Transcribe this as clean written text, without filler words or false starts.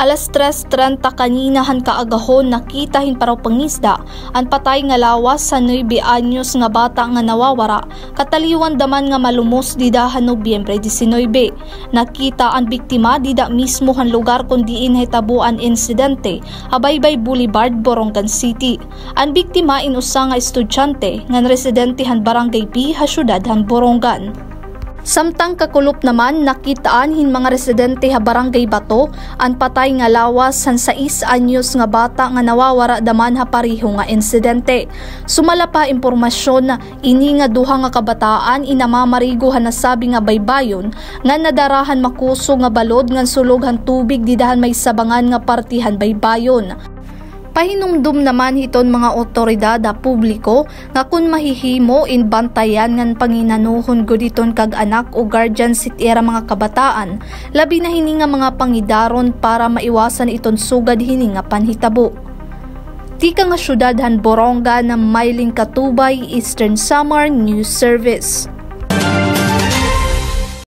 Alas 3:30 kaninahan kaagahon nakitahin paraw pangisda ang patay nga lawas sa 9 anyos nga bata nga nawawara kataliwan daman nga malumos didahan Nobyembre 19. Nakita ang biktima dida mismo han lugar kung diin hitabuan insidente Abaybay Boulevard, Borongan City. Ang biktima inusa nga estudyante nga residente han Barangay B ha syudad han Borongan. Samtang kakulop naman nakitaan hin mga residente ha Barangay Bato ang patay nga lawas han 6 anyos nga bata nga nawawara daman ha pareho nga insidente. Sumala pa impormasyon na ini nga duha nga kabataan inamamarigo han nasabi nga baybayon nga nadarahan makuso nga balod nga sulog han tubig didahan may sabangan nga partihan baybayon. Pahinumdum naman hiton mga otoridad a publiko nga kun mahihimo in bantayan ngan panginanuhon goditon kag anak o guardian sitira mga kabataan labi na hini nga mga pangidaron para maiwasan iton sugad hini nga panhitabo. Tika nga syudad han Borongan na Mailing Katubay, Eastern Samar News Service.